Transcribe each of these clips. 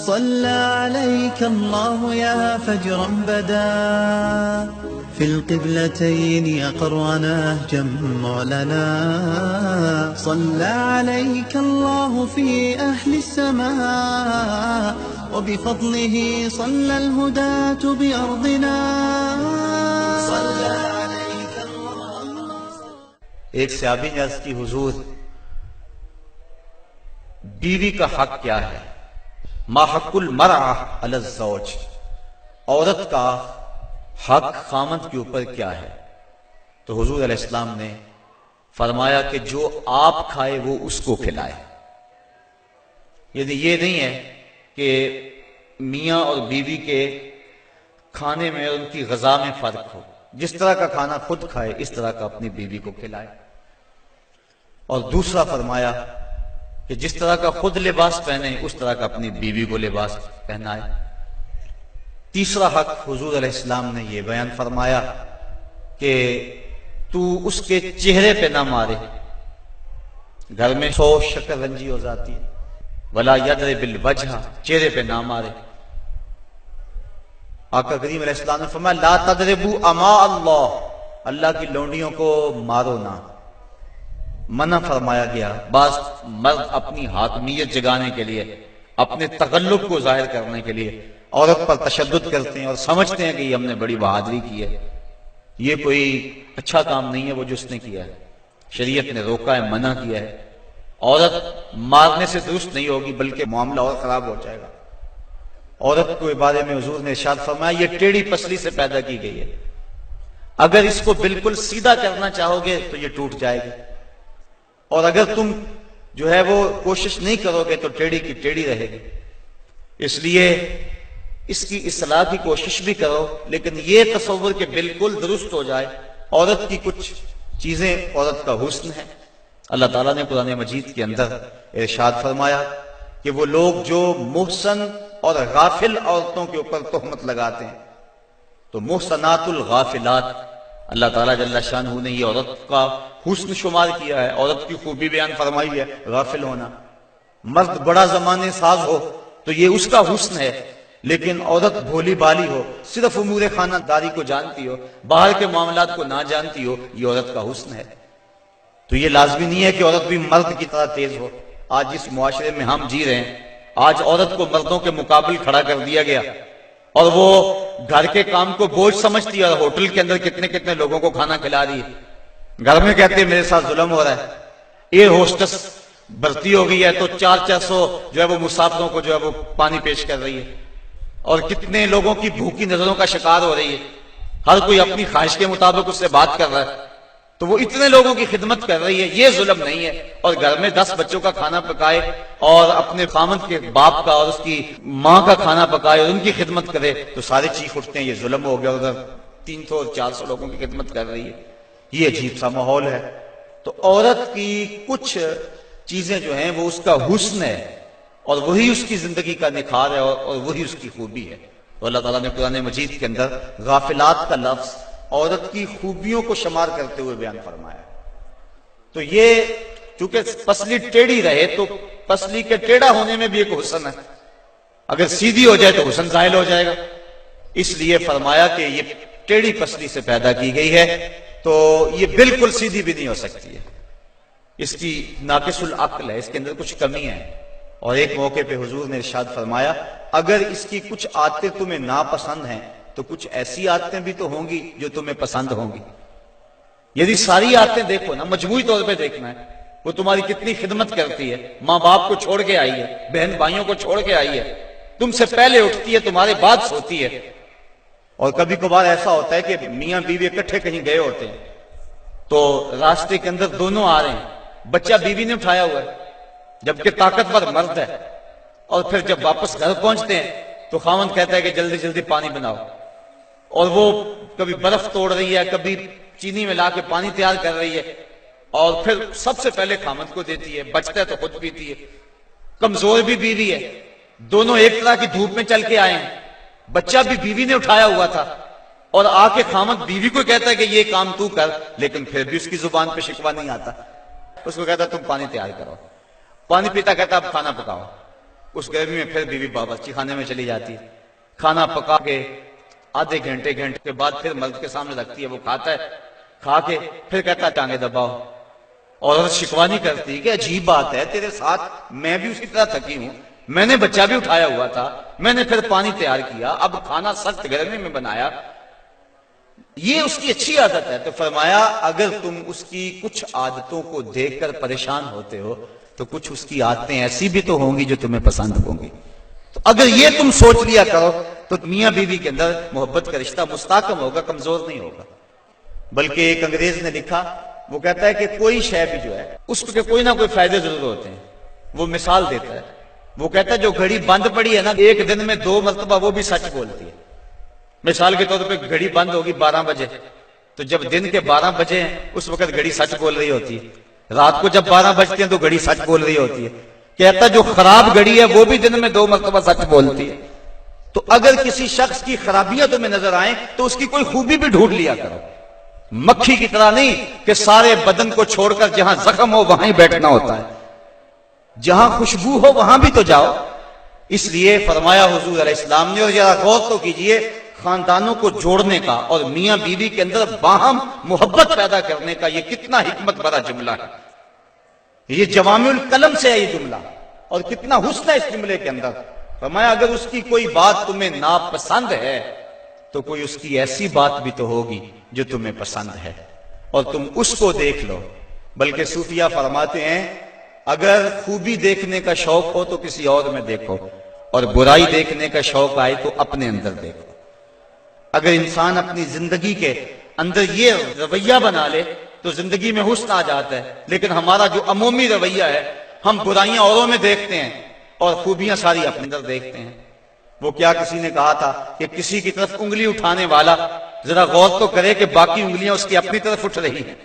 صلى عليك الله يا فجرا بدا في القبلتين يقر نهجا معلنا صلى عليك الله في أهل السماء وبفضله صلى الهداة بأرضنا صلى عليك الله. ایک صحابی نے عرض کی حضور بیوی کا حق کیا ہے؟ ما حق المرأة علی الزوج، عورت کا حق خامند کے اوپر کیا ہے؟ تو حضور علیہ السلام نے فرمایا کہ جو آپ کھائے وہ اس کو کھلائے. یعنی یہ نہیں ہے کہ میاں اور بیوی کے کھانے میں اور ان کی غذا میں فرق ہو، جس طرح کا کھانا خود کھائے اس طرح کا اپنی بیوی کو کھلائے. اور دوسرا فرمایا کہ جس طرح کا خود لباس پہنے اس طرح کا اپنی بیوی کو لباس پہنائے. تیسرا حق حضور علیہ السلام نے یہ بیان فرمایا کہ تو اس کے چہرے پہ نہ مارے، گھر میں 100 شکل رنجی ہو جاتی ہے. ولا یضرب الوجہ، چہرے پہ نہ مارے. آقا کریم علیہ السلام نے فرمایا لا تضربوا اماء اللہ، اللہ کی لونڈیوں کو مارو نہ. منع فرمایا گیا. بعض مرد اپنی حاکمیت جگانے کے لیے، اپنے تغلب کو ظاہر کرنے کے لیے عورت پر تشدد کرتے ہیں اور سمجھتے ہیں کہ یہ ہم نے بڑی بہادری کی ہے. یہ کوئی اچھا کام نہیں ہے وہ جو اس نے کیا ہے. شریعت نے روکا ہے، منع کیا ہے. عورت مارنے سے درست نہیں ہوگی بلکہ معاملہ اور خراب ہو جائے گا. عورت کے بارے میں حضور نے ارشاد فرمایا یہ ٹیڑھی پسلی سے پیدا کی گئی ہے، اگر اس کو بالکل سیدھا کرنا چاہو گے تو یہ ٹوٹ جائے گی، اور اگر تم جو ہے وہ کوشش نہیں کرو گے تو ٹیڑھی کی ٹیڑھی رہے گی. اس لیے اس کی اصلاح کی کوشش بھی کرو، لیکن یہ تصور کہ بالکل درست ہو جائے. عورت کی کچھ چیزیں عورت کا حسن ہے. اللہ تعالیٰ نے قرآن مجید کے اندر ارشاد فرمایا کہ وہ لوگ جو محسن اور غافل عورتوں کے اوپر تہمت لگاتے ہیں، تو محسنات الغافلات اللہ تعالیٰ جل شانہ نے یہ عورت کا حسن شمار کیا ہے. عورت کی خوبی بیان فرمائی ہے غافل ہونا. مرد بڑا زمانے ساز ہو تو یہ اس کا حسن ہے، لیکن عورت بھولی بالی ہو، صرف امور خانہ داری کو جانتی ہو، باہر کے معاملات کو نہ جانتی ہو، یہ عورت کا حسن ہے. تو یہ لازمی نہیں ہے کہ عورت بھی مرد کی طرح تیز ہو. آج جس معاشرے میں ہم جی رہے ہیں، آج عورت کو مردوں کے مقابل کھڑا کر دیا گیا اور وہ گھر کے کام کو بوجھ سمجھتی ہے، اور ہوٹل کے اندر کتنے کتنے لوگوں کو کھانا کھلا رہی ہے. گھر میں کہتے ہیں میرے ساتھ ظلم ہو رہا ہے. ایئر ہوسٹس بھرتی ہو گئی ہے تو 400 جو ہے وہ مسافروں کو جو ہے وہ پانی پیش کر رہی ہے، اور کتنے لوگوں کی بھوکی نظروں کا شکار ہو رہی ہے. ہر کوئی اپنی خواہش کے مطابق اس سے بات کر رہا ہے، تو وہ اتنے لوگوں کی خدمت کر رہی ہے. یہ ظلم نہیں ہے؟ اور گھر میں 10 بچوں کا کھانا پکائے اور اپنے خامند کے باپ کا اور اس کی ماں کا کھانا پکائے اور ان کی خدمت کرے تو سارے چیخ اٹھتے ہیں یہ ظلم ہو گیا. ادھر 300 اور 400 لوگوں کی خدمت کر رہی ہے. یہ عجیب سا ماحول ہے. تو عورت کی کچھ چیزیں جو ہیں وہ اس کا حسن ہے، اور وہی اس کی زندگی کا نکھار ہے، اور وہی اس کی خوبی ہے. تو اللہ تعالیٰ نے قرآن مجید کے اندر غافلات کا لفظ عورت کی خوبیوں کو شمار کرتے ہوئے بیان فرمایا. تو یہ چونکہ پسلی ٹیڑھی رہے تو پسلی کے ٹیڑھا ہونے میں بھی ایک حسن ہے. اگر سیدھی ہو جائے تو حسن زائل ہو جائے گا. اس لیے فرمایا کہ یہ ٹیڑھی پسلی سے پیدا کی گئی ہے تو یہ بالکل سیدھی بھی نہیں ہو سکتی ہے. اس کی ناقص العقل ہے، اس کے اندر کچھ کمی ہے. اور ایک موقع پہ حضور نے ارشاد فرمایا اگر اس کی کچھ عادتیں تمہیں ناپسند ہیں تو کچھ ایسی عادتیں بھی تو ہوں گی جو تمہیں پسند ہوں گی. یعنی ساری عادتیں دیکھو نا، مجموعی طور پہ دیکھنا ہے. وہ تمہاری کتنی خدمت کرتی ہے، ماں باپ کو چھوڑ کے آئی ہے، بہن بھائیوں کو چھوڑ کے آئی ہے، تم سے پہلے اٹھتی ہے، تمہارے بعد سوتی ہے. اور کبھی کبھار ایسا ہوتا ہے کہ میاں بیوی اکٹھے کہیں گئے ہوتے ہیں تو راستے کے اندر دونوں آ رہے ہیں، بچہ بیوی نے اٹھایا ہوا ہے جبکہ طاقتور مرد ہے، اور پھر جب واپس گھر پہنچتے ہیں تو خاوند کہتا ہے کہ جلدی جلدی پانی بناؤ، اور وہ کبھی برف توڑ رہی ہے، کبھی چینی ملا کے پانی تیار کر رہی ہے، اور پھر سب سے پہلے خاوند کو دیتی ہے، بچتا ہے تو خود پیتی ہے. کمزور بھی بیوی ہے، دونوں ایک طرح کی دھوپ میں چل کے آئے ہیں، بچہ بھی بیوی نے اٹھایا ہوا تھا، اور آ کے خاوند بیوی کو کہتا ہے کہ یہ کام تو کر، لیکن پھر بھی اس کی زبان پہ شکوہ نہیں آتا. اس کو کہتا تم پانی تیار کرو، پانی پیتا کہتا اب کھانا پکاؤ. اس گرمی میں پھر بیوی باورچی خانے میں چلی جاتی ہے، کھانا پکا کے آدھے گھنٹے کے بعد پھر مرد کے سامنے رکھتی ہے، وہ کھاتا ہے، کھا کے پھر کہتا ہے ٹانگیں دباؤ. عورت شکوانی کرتی ہے کہ عجیب بات ہے تیرے ساتھ میں بھی اسی طرح تھکی ہوں، میں نے بچہ بھی اٹھایا ہوا تھا، میں نے پھر پانی تیار کیا، اب کھانا سخت گرمی میں بنایا. یہ اس کی اچھی عادت ہے. تو فرمایا اگر تم اس کی کچھ عادتوں کو دیکھ کر پریشان ہوتے ہو تو کچھ اس کی عادتیں ایسی بھی تو ہوں گی جو تمہیں پسند ہوں گی. تو اگر یہ تم سوچ لیا کرو تو میاں بیوی کے اندر محبت کا رشتہ مستحکم ہوگا، کمزور نہیں ہوگا. بلکہ ایک انگریز نے لکھا، وہ کہتا ہے کہ کوئی شے بھی جو ہے اس کے کوئی نہ کوئی فائدے ضرور ہوتے ہیں. وہ مثال دیتا ہے، وہ کہتا ہے جو گھڑی بند پڑی ہے نا ایک دن میں 2 مرتبہ وہ بھی سچ بولتی ہے. مثال کے طور پہ گھڑی بند ہوگی 12 بجے، تو جب دن کے 12 بجے ہیں اس وقت گھڑی سچ بول رہی ہوتی ہے. رات کو جب 12 بجتے ہیں تو گھڑی سچ بول رہی ہوتی ہے. کہتا جو خراب گھڑی ہے وہ بھی دن میں 2 مرتبہ سچ بولتی ہے. تو اگر کسی شخص کی خرابیاں تمہیں نظر آئیں تو اس کی کوئی خوبی بھی ڈھونڈ لیا کرو. مکھی کی طرح نہیں کہ سارے بدن کو چھوڑ کر جہاں زخم ہو وہاں ہی بیٹھنا ہوتا ہے، جہاں خوشبو ہو وہاں بھی تو جاؤ. اس لیے فرمایا حضور علیہ السلام نے، اور ذرا غور تو کیجئے، خاندانوں کو جوڑنے کا اور میاں بیوی کے اندر باہم محبت پیدا کرنے کا یہ کتنا حکمت بھرا جملہ ہے. یہ جوامع الکلم سے ہے یہ جملہ، اور کتنا حسن ہے اس جملے کے اندر. فرمایا اگر اس کی کوئی بات تمہیں ناپسند ہے تو کوئی اس کی ایسی بات بھی تو ہوگی جو تمہیں پسند ہے، اور تم اس کو دیکھ لو. بلکہ صوفیہ فرماتے ہیں اگر خوبی دیکھنے کا شوق ہو تو کسی اور میں دیکھو، اور برائی دیکھنے کا شوق آئے تو اپنے اندر دیکھو. اگر انسان اپنی زندگی کے اندر یہ رویہ بنا لے تو زندگی میں حسن آ جاتا ہے. لیکن ہمارا جو عمومی رویہ ہے، ہم برائیاں اوروں میں دیکھتے ہیں اور خوبیاں ساری اپنے اندر دیکھتے ہیں. وہ کیا کسی نے کہا تھا کہ کسی کی طرف انگلی اٹھانے والا ذرا غور تو کرے کہ باقی انگلیاں اس کی اپنی طرف اٹھ رہی ہیں.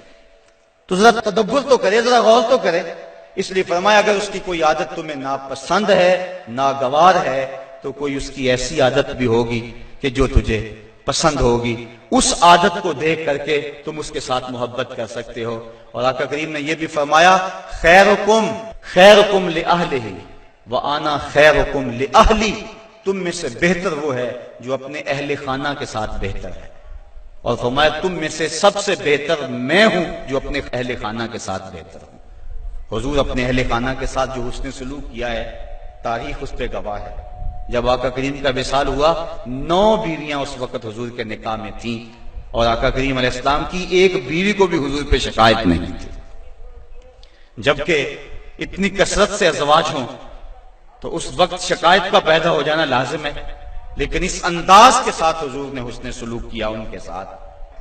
تو ذرا تدبر تو کرے، ذرا غور تو کرے. اس لیے فرمایا اگر اس کی کوئی عادت تمہیں ناپسند ہے، ناگوار ہے، تو کوئی اس کی ایسی عادت بھی ہوگی کہ جو تجھے پسند ہوگی. اس عادت کو دیکھ کر کے تم اس کے ساتھ محبت کر سکتے ہو. اور آقا کریم نے یہ بھی فرمایا خیرکم لأہلہ وآنا خیرکم لأہلی، تم میں سے بہتر وہ ہے جو اپنے اہل خانہ کے ساتھ بہتر ہے. اور فرمایا تم میں سے سب سے بہتر میں ہوں جو اپنے اہل خانہ کے ساتھ بہتر ہوں. حضور اپنے اہل خانہ کے ساتھ جو حسن سلوک کیا ہے تاریخ اس پہ گواہ ہے. جب آقا کریم کا وصال ہوا 9 بیویاں اس وقت حضور کے نکاح میں تھیں، اور آقا کریم علیہ السلام کی ایک بیوی کو بھی حضور پہ شکایت نہیں تھی. جبکہ اتنی کثرت سے ازواج ہوں تو اس وقت شکایت کا پیدا ہو جانا لازم ہے. لیکن اس انداز کے ساتھ حضور نے حسن سلوک کیا ان کے ساتھ،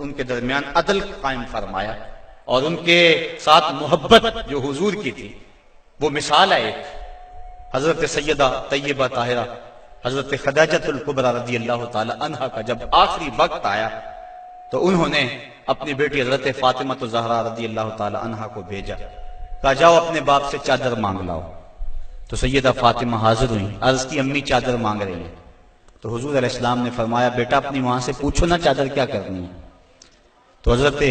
ان کے درمیان عدل قائم فرمایا، اور ان کے ساتھ محبت جو حضور کی تھی وہ مثال ہے. ایک حضرت سیدہ طیبہ طاہرہ حضرت خدیجہ الکبریٰ رضی اللہ تعالی عنہا کا جب آخری وقت آیا تو انہوں نے اپنی بیٹی حضرت فاطمہ الزہرا رضی اللہ تعالی عنہا کو بھیجا، کہا جاؤ اپنے باپ سے چادر مانگ لاؤ. تو سیدہ فاطمہ حاضر ہوئیں، عرض کی امی چادر مانگ رہی ہیں. تو حضور علیہ السلام نے فرمایا بیٹا اپنی ماں سے پوچھو نا چادر کیا کرنی ہے. تو حضرت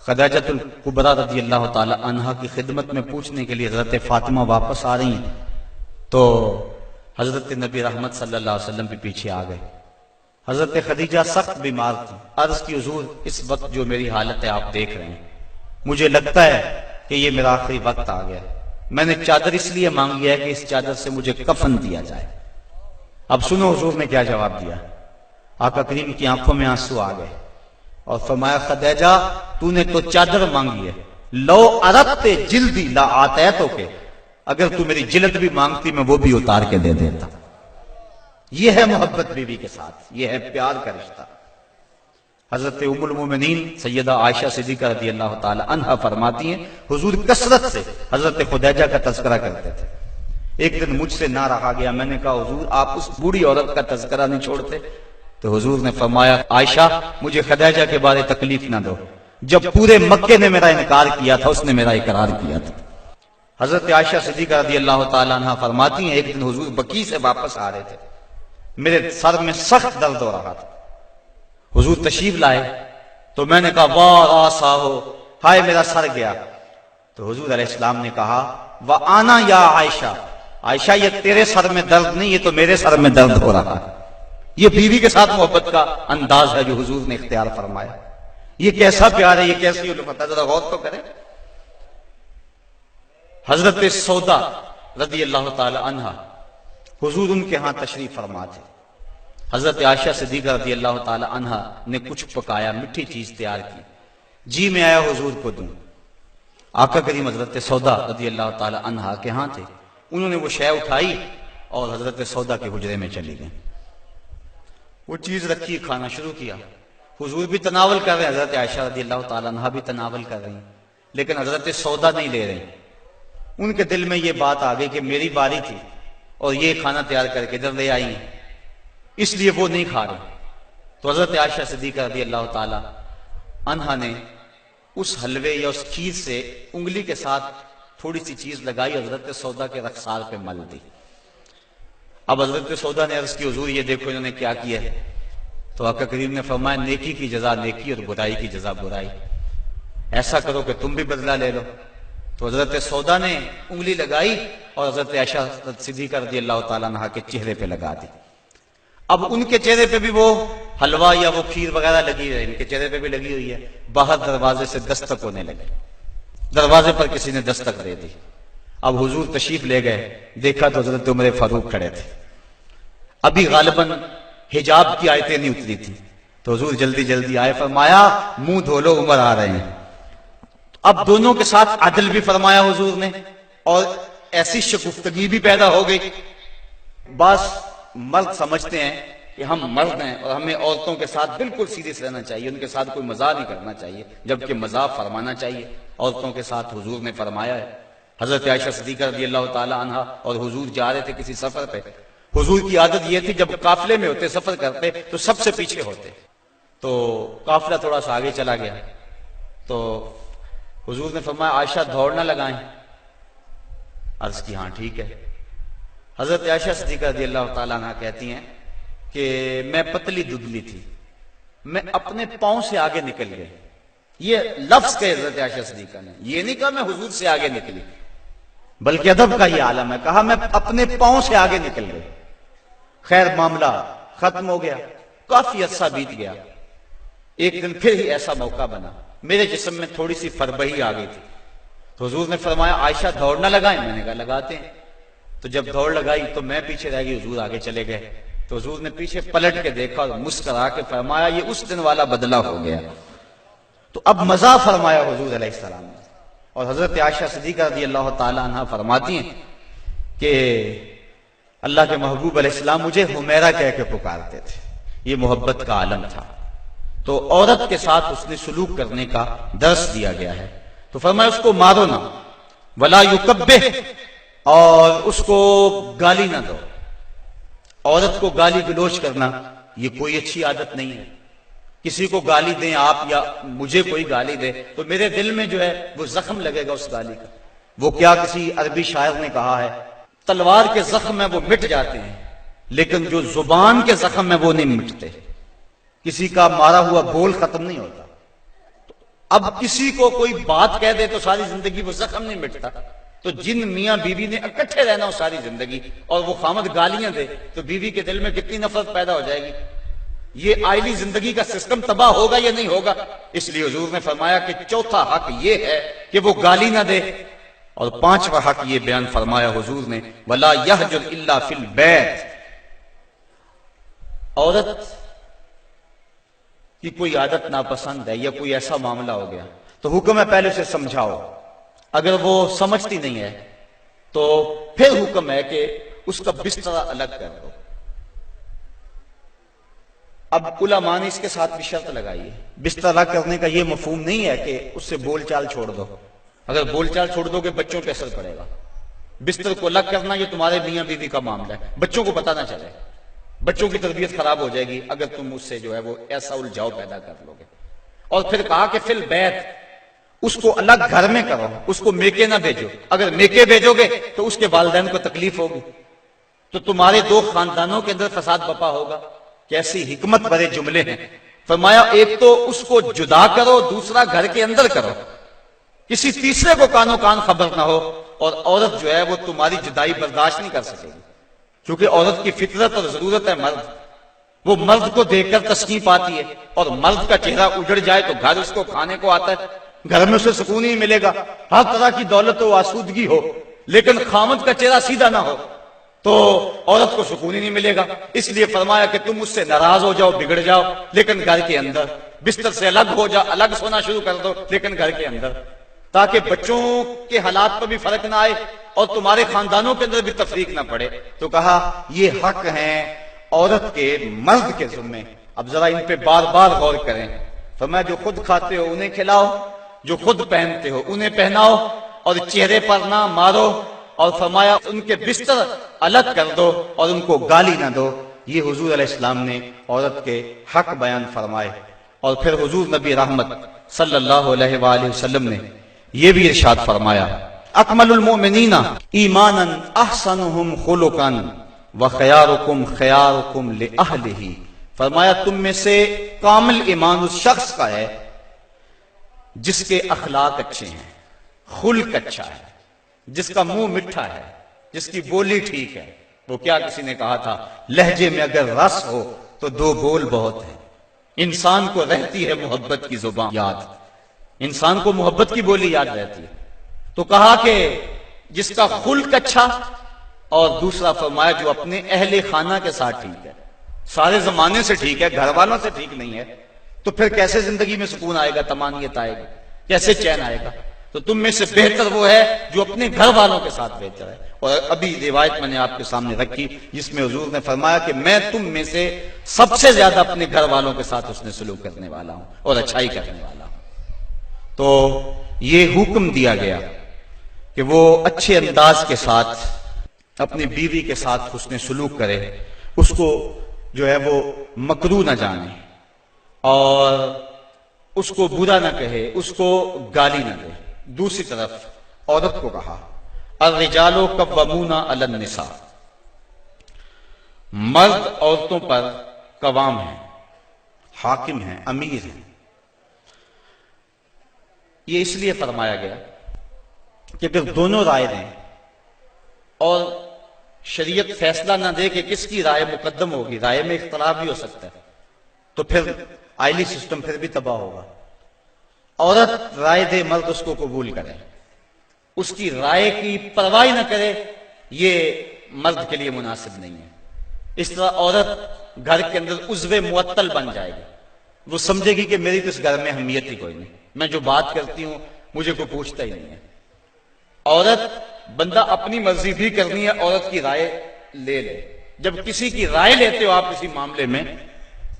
خدیجہ الکبریٰ رضی اللہ تعالی عنہا کی خدمت میں پوچھنے کے لیے حضرت فاطمہ واپس آ رہی ہیں تو حضرت نبی رحمت صلی اللہ علیہ وسلم بھی پیچھے آ گئے. حضرت خدیجہ سخت بیمار تھی. عرض کی حضور اس وقت جو میری حالت ہے آپ دیکھ رہے ہیں، مجھے لگتا ہے کہ یہ میرا آخری وقت آ گیا. میں نے چادر اس لیے مانگی ہے کہ اس چادر سے مجھے کفن دیا جائے. اب سنو حضور نے کیا جواب دیا. آقا کریم کی آنکھوں میں آنسو آ گئے اور فرمایا خدیجہ تو نے تو چادر مانگی ہے، لو اردت جلدی لا آتیتو کے، اگر تو میری جلد بھی مانگتی میں وہ بھی اتار کے دے دیتا. یہ ہے محبت بیوی کے ساتھ، یہ ہے پیار کا رشتہ. حضرت ام المومنین سیدہ عائشہ صدیقہ رضی اللہ تعالی عنہا فرماتی ہیں حضور کثرت سے حضرت خدیجہ کا تذکرہ کرتے تھے. ایک دن مجھ سے نہ رہا گیا، میں نے کہا حضور آپ اس بوڑھی عورت کا تذکرہ نہیں چھوڑتے. تو حضور نے فرمایا عائشہ مجھے خدیجہ کے بارے تکلیف نہ دو، جب پورے مکے نے میرا انکار کیا تھا اس نے میرا اقرار کیا تھا. حضرت عائشہ صدیقہ رضی اللہ تعالی عنہا فرماتی ہیں ایک دن حضور بقیع سے واپس آ رہے تھے، میرے سر میں سخت درد ہو رہا تھا. حضور تشریف لائے تو میں نے کہا واہ آسا ہو، ہائے میرا سر گیا. تو حضور علیہ السلام نے کہا وَآنَا یا عائشہ، عائشہ یہ تیرے سر میں درد نہیں، یہ تو میرے سر میں درد ہو رہا ہے۔ یہ بیوی کے ساتھ محبت کا انداز ہے جو حضور نے اختیار فرمایا۔ یہ کیسا پیار ہے، یہ کیسی الفت ہے، ذرا غور تو کریں۔ حضرت سودا رضی اللہ تعالی عنہا، حضور ان کے ہاں تشریف فرما تھے۔ حضرت عائشہ صدیقہ رضی اللہ تعالی عنہا نے کچھ پکایا، میٹھی چیز تیار کی، جی میں آیا حضور کو دوں۔ آقا کریم حضرت سودا رضی اللہ تعالی عنہا کے ہاں تھے، انہوں نے وہ شے اٹھائی اور حضرت سودا کے حجرے میں چلی گئیں۔ وہ چیز رکھی، کھانا شروع کیا، حضور بھی تناول کر رہے ہیں، حضرت عائشہ رضی اللہ تعالی عنہا بھی تناول کر رہی ہیں، لیکن حضرت سودا نہیں لے رہے۔ ان کے دل میں یہ بات آ گئی کہ میری باری تھی اور یہ کھانا تیار کر کے ادھر لے آئی ہیں، اس لیے وہ نہیں کھا رہے۔ تو حضرت عائشہ صدیقہ رضی اللہ تعالی عنہا نے اس حلوے یا اس کھیر سے انگلی کے ساتھ تھوڑی سی چیز لگائی، حضرت سودا کے رخسار پہ مل دی۔ اب حضرت سودا نے عرض کی حضور یہ دیکھو انہوں نے کیا کیا ہے۔ تو آقا کریم نے فرمایا نیکی کی جزا نیکی اور برائی کی جزا برائی، ایسا کرو کہ تم بھی بدلہ لے لو۔ تو حضرت سودا نے انگلی لگائی اور حضرت عائشہ صدیقہ رضی اللہ تعالیٰ عنہ کے چہرے پہ لگا دی۔ اب ان کے چہرے پہ بھی وہ حلوہ یا وہ کھیر وغیرہ لگی ہے، ان کے چہرے پہ بھی لگی ہوئی ہے۔ باہر دروازے سے دستک ہونے لگے، دروازے پر کسی نے دستک دے دی۔ اب حضور تشریف لے گئے، دیکھا تو حضرت عمر فاروق کھڑے تھے۔ ابھی غالباً حجاب کی آیتیں نہیں اتری تھی، تو حضور جلدی جلدی آئے، فرمایا منہ دھو لو، عمر آ رہے ہیں۔ اب دونوں کے ساتھ عدل بھی فرمایا حضور نے، اور ایسی شگفتگی بھی پیدا ہو گئی۔ بعض مرد سمجھتے ہیں کہ ہم مرد ہیں اور ہمیں عورتوں کے ساتھ بالکل سیریس رہنا چاہیے، ان کے ساتھ کوئی مزاح نہیں کرنا چاہیے، جبکہ مزاح فرمانا چاہیے۔ عورتوں کے ساتھ حضور نے فرمایا ہے۔ حضرت عائشہ صدیقہ رضی اللہ تعالی عنہ اور حضور جا رہے تھے کسی سفر پہ۔ حضور کی عادت یہ تھی جب قافلے میں ہوتے، سفر کرتے تو سب سے پیچھے ہوتے۔ تو قافلہ تھوڑا سا آگے چلا گیا تو حضور نے فرمایا عائشہ دوڑ نہ لگائیں۔ عرض کی ہاں ٹھیک ہے۔ حضرت عائشہ صدیقہ رضی اللہ تعالیٰ عنہ کہتی ہیں کہ میں پتلی دبلی تھی، میں اپنے پاؤں سے آگے نکل گئی۔ یہ لفظ کہ حضرت عائشہ صدیقہ نے یہ نہیں کہا میں حضور سے آگے نکلی، بلکہ ادب کا یہ عالم ہے، کہا میں اپنے پاؤں سے آگے نکل گئی۔ خیر معاملہ ختم ہو گیا، کافی عرصہ بیت گیا۔ ایک دن پھر ہی ایسا موقع بنا، میرے جسم میں تھوڑی سی فربہی آ گئی تھی۔ تو حضور نے فرمایا عائشہ دوڑ نہ لگائیں، میں نے کہا لگاتے ہیں۔ تو جب دوڑ لگائی تو میں پیچھے رہ گئی، حضور آگے چلے گئے۔ تو حضور نے پیچھے پلٹ کے دیکھا اور مسکرا کے فرمایا یہ اس دن والا بدلہ ہو گیا۔ تو اب مزاح فرمایا حضور علیہ السلام نے۔ اور حضرت عائشہ صدیقہ رضی اللہ تعالی عنہ فرماتی ہیں کہ اللہ کے محبوب علیہ السلام مجھے حمیرہ کہہ کے پکارتے تھے، یہ محبت کا عالم تھا۔ تو عورت کے ساتھ اس نے سلوک کرنے کا درس دیا گیا ہے۔ تو فرمایا اس کو مارو نہ، ولا یکبہ، اور اس کو گالی نہ دو۔ عورت کو گالی گلوچ کرنا یہ کوئی اچھی عادت نہیں ہے۔ کسی کو گالی دیں آپ یا مجھے کوئی گالی دے تو میرے دل میں جو ہے وہ زخم لگے گا اس گالی کا۔ وہ کیا کسی عربی شاعر نے کہا ہے، تلوار کے زخم ہیں وہ مٹ جاتے ہیں لیکن جو زبان کے زخم ہیں وہ نہیں مٹتے۔ کسی کا مارا ہوا بول ختم نہیں ہوتا۔ اب کسی کو کوئی بات کہہ دے تو ساری زندگی وہ زخم نہیں مٹتا۔ تو جن میاں بیوی نے اکٹھے رہنا ہو ساری زندگی اور وہ خامد گالیاں دے تو بیوی کے دل میں کتنی نفرت پیدا ہو جائے گی۔ یہ آئلی زندگی کا سسٹم تباہ ہوگا یا نہیں ہوگا؟ اس لیے حضور نے فرمایا کہ چوتھا حق یہ ہے کہ وہ گالی نہ دے، اور پانچواں حق یہ بیان فرمایا حضور نے وَلَا يَحْجُرْ إِلَّا فِي الْبَيْتِ۔ عورت کی کوئی عادت ناپسند ہے یا کوئی ایسا معاملہ ہو گیا تو حکم ہے پہلے اسے سمجھاؤ، اگر وہ سمجھتی نہیں ہے تو پھر حکم ہے کہ اس کا بستر الگ کر دو۔ اب علماء نے اس کے ساتھ بھی شرط لگائی ہے، بستر الگ کرنے کا یہ مفہوم نہیں ہے کہ اس سے بول چال چھوڑ دو، اگر بول چال چھوڑ دو گے بچوں پہ اثر پڑے گا۔ بستر کو الگ کرنا یہ تمہارے میاں بیوی کا معاملہ ہے، بچوں کو پتہ نہ چلے، بچوں کی تربیت خراب ہو جائے گی اگر تم اس سے جو ہے وہ ایسا الجھاؤ پیدا کر لو گے۔ اور پھر کہا کہ فی البیت، اس کو الگ گھر میں کرو، اس کو میکے نہ بھیجو، اگر میکے بھیجو گے تو اس کے والدین کو تکلیف ہوگی، تو تمہارے دو خاندانوں کے اندر فساد بپا ہوگا۔ کیسی حکمت بھرے جملے ہیں۔ فرمایا ایک تو اس کو جدا کرو، دوسرا گھر کے اندر کرو، کسی تیسرے کو کانوں کان خبر نہ ہو، اور عورت جو ہے وہ تمہاری جدائی برداشت نہیں کر سکے گی، کیونکہ عورت کی فطرت اور ضرورت ہے مرد، وہ مرد کو دیکھ کر تسکین پاتی ہے، اور مرد کا چہرہ اجڑ جائے تو گھر اس کو کھانے کو آتا ہے، گھر میں اسے سکون نہیں ملے گا، ہر طرح کی دولت و آسودگی ہو لیکن خامد کا چہرہ سیدھا نہ ہو تو عورت کو سکون ہی نہیں ملے گا۔ اس لیے فرمایا کہ تم اس سے ناراض ہو جاؤ، بگڑ جاؤ، لیکن گھر کے اندر بستر سے الگ ہو جا، الگ سونا شروع کر دو، لیکن گھر کے اندر، تاکہ بچوں کے حالات پر بھی فرق نہ آئے اور تمہارے خاندانوں کے اندر بھی تفریق نہ پڑے۔ تو کہا یہ حق ہیں عورت کے مرد کے ذمے۔ اب ذرا ان پہ بار بار غور کریں۔ فرمایا جو خود کھاتے ہو انہیں کھلاؤ، جو خود پہنتے ہو انہیں پہناؤ، اور چہرے پر نہ مارو، اور فرمایا ان کے بستر الگ کر دو اور ان کو گالی نہ دو۔ یہ حضور علیہ السلام نے عورت کے حق بیان فرمائے۔ اور پھر حضور نبی رحمت صلی اللہ علیہ وآلہ وسلم نے یہ بھی ارشاد فرمایا، اکمل المؤمنین ایمانا احسنہم خلقا وخیارکم خیارکم لأہلہ۔ فرمایا تم میں سے کامل ایمان اس شخص کا ہے جس کے اخلاق اچھے ہیں، خلق اچھا ہے، جس کا منہ میٹھا ہے، جس کی بولی ٹھیک ہے۔ وہ کیا کسی نے کہا تھا، لہجے میں اگر رس ہو تو دو بول بہت ہیں۔ انسان کو رہتی ہے محبت کی زبان یاد، انسان کو محبت کی بولی یاد رہتی ہے۔ تو کہا کہ جس کا خلق اچھا، اور دوسرا فرمایا جو اپنے اہل خانہ کے ساتھ ٹھیک ہے، سارے زمانے سے ٹھیک ہے، گھر والوں سے ٹھیک نہیں ہے، تو پھر کیسے زندگی میں سکون آئے گا، طمانینت آئے گی، کیسے چین آئے گا؟ تو تم میں سے بہتر وہ ہے جو اپنے گھر والوں کے ساتھ بہتر ہے۔ اور ابھی روایت میں نے آپ کے سامنے رکھی جس میں حضور نے فرمایا کہ میں تم میں سے سب سے زیادہ اپنے گھر والوں کے ساتھ حسن سلوک کرنے والا ہوں اور اچھائی کرنے والا ہوں۔ تو یہ حکم دیا گیا کہ وہ اچھے انداز کے ساتھ اپنی بیوی کے ساتھ حسن سلوک کرے، اس کو جو ہے وہ مکروہ نہ جانے اور اس کو برا نہ کہے، اس کو گالی نہ دے۔ دوسری طرف عورت کو کہا الرجال قوامون علی النساء، مرد عورتوں پر قوام ہیں، حاکم ہیں، امیر ہیں۔ یہ اس لیے فرمایا گیا کہ پھر دونوں رائے دیں اور شریعت فیصلہ نہ دے کہ کس کی رائے مقدم ہوگی، رائے میں اختلاف بھی ہو سکتا ہے، تو پھر آئلی سسٹم پھر بھی تباہ ہوگا۔ عورت رائے دے، مرد اس کو قبول کرے، اس کی رائے کی پرواہ نہ کرے، یہ مرد کے لیے مناسب نہیں ہے۔ اس طرح عورت گھر کے اندر عضو معطل بن جائے گی، وہ سمجھے گی کہ میری تو اس گھر میں اہمیت ہی کوئی نہیں، میں جو بات کرتی ہوں مجھے کوئی پوچھتا ہی نہیں ہے۔ عورت بندہ اپنی مرضی بھی کرنی ہے، عورت کی رائے لے لے۔ جب کسی کی رائے لیتے ہو آپ کسی معاملے میں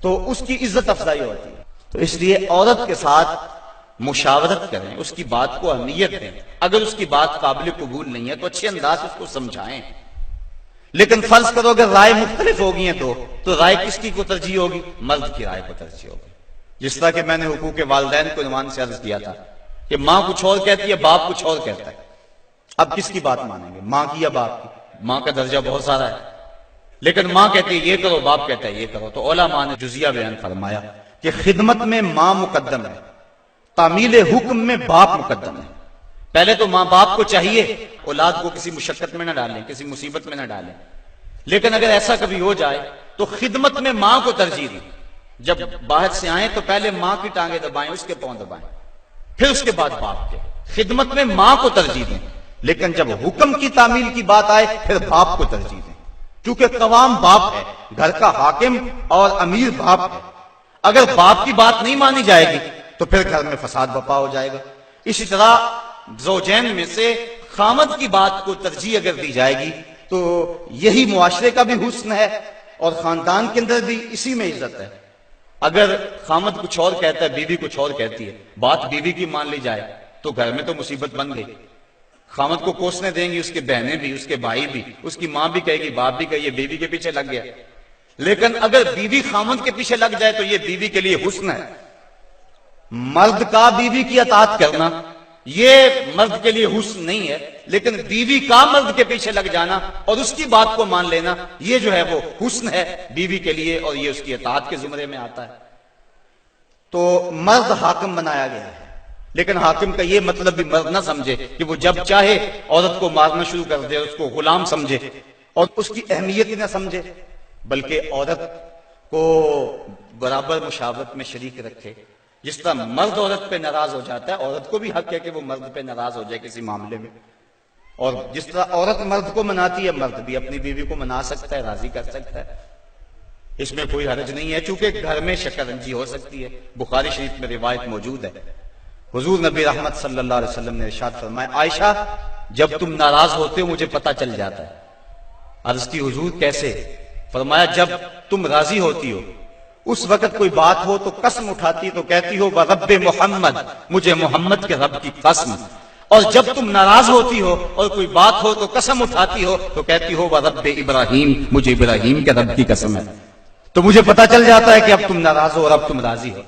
تو اس کی عزت افزائی ہوتی ہے۔ تو اس لیے عورت کے ساتھ مشاورت کریں، اس کی بات کو اہمیت دیں، اگر اس کی بات قابل قبول نہیں ہے تو اچھے انداز سے اس کو سمجھائیں۔ لیکن فرض کرو اگر رائے مختلف ہوگی ہیں تو رائے کس کی کو ترجیح ہوگی؟ مرد کی رائے کو ترجیح ہوگی۔ جس طرح کہ میں نے حقوق والدین کو عنوان سے عرض کیا تھا کہ ماں کچھ اور کہتی ہے، باپ کچھ اور کہتا ہے، اب کس کی بات مانیں گے، ماں کی یا باپ کی؟ ماں کا درجہ بہت سارا ہے، لیکن ماں کہتی ہے یہ کرو، باپ کہتا ہے یہ کرو۔ تو علماء نے جزیہ بیان فرمایا کہ خدمت میں ماں مقدم ہے، تعمیل حکم میں باپ مقدم ہے۔ پہلے تو ماں باپ کو چاہیے اولاد کو کسی مشقت میں نہ ڈالیں، کسی مصیبت میں نہ ڈالیں، لیکن اگر ایسا کبھی ہو جائے تو خدمت میں ماں کو ترجیح دیں۔ جب باہر سے آئیں تو پہلے ماں کی ٹانگیں دبائیں، اس کے پاؤں دبائیں، پھر اس کے بعد باپ کے۔ خدمت میں ماں کو ترجیح دیں، لیکن جب حکم کی تعمیل کی بات آئے پھر باپ کو ترجیح دیں، کیونکہ قوام باپ ہے، گھر کا حاکم اور امیر باپ ہے۔ اگر باپ کی بات نہیں مانی جائے گی تو پھر گھر میں فساد برپا ہو جائے گا۔ اسی طرح زوجین میں سے خامد کی بات کو ترجیح اگر دی جائے گی تو یہی معاشرے کا بھی حسن ہے اور خاندان کے اندر بھی اسی میں عزت ہے۔ اگر خامد کچھ اور کہتا ہے، بیوی کچھ اور کہتی ہے، بات بیوی کی مان لی جائے تو گھر میں تو مصیبت بن گئی۔ خامد کو کوسنے دیں گی اس کے بہنیں بھی، اس کے بھائی بھی، اس کی ماں بھی کہے گی، باپ بھی کہے یہ بیوی کے پیچھے لگ گیا۔ لیکن اگر بیوی خامد کے پیچھے لگ جائے تو یہ بیوی کے لیے حسن ہے۔ مرد کا بیوی کی اطاعت کرنا یہ مرد کے لیے حسن نہیں ہے، لیکن بیوی کا مرد کے پیچھے لگ جانا اور اس کی بات کو مان لینا یہ جو ہے وہ حسن ہے بیوی کے لیے، اور یہ اس کی اطاعت کے زمرے میں آتا ہے۔ تو مرد حاکم بنایا گیا ہے، لیکن حاکم کا یہ مطلب بھی مرد نہ سمجھے کہ وہ جب چاہے عورت کو مارنا شروع کر دے، اس کو غلام سمجھے اور اس کی اہمیت ہی نہ سمجھے، بلکہ عورت کو برابر مشاورت میں شریک رکھے۔ جس طرح مرد عورت پہ ناراض ہو جاتا ہے، عورت کو بھی حق ہے کہ وہ مرد پہ ناراض ہو جائے کسی معاملے میں، اور جس طرح عورت مرد کو مناتی ہے، مرد بھی اپنی بیوی کو منا سکتا ہے، راضی کر سکتا ہے، اس میں کوئی حرج نہیں ہے، چونکہ گھر میں شکنجی ہو سکتی ہے۔ بخاری شریف میں روایت موجود ہے، حضور نبی رحمت صلی اللہ علیہ وسلم نے ارشاد فرمایا، عائشہ جب تم ناراض ہوتے ہو مجھے پتہ چل جاتا ہے۔ عرض کی حضور کیسے؟ فرمایا جب تم راضی ہوتی ہو اس وقت کوئی بات ہو تو قسم اٹھاتی تو کہتی ہو رب محمد، مجھے محمد کے رب کی قسم، اور جب تم ناراض ہوتی ہو اور کوئی بات ہو تو قسم اٹھاتی ہو تو کہتی ہو رب ابراہیم، مجھے ابراہیم کے رب کی قسم ہے۔ تو مجھے پتہ چل جاتا ہے کہ اب تم ناراض ہو اور اب تم راضی ہو۔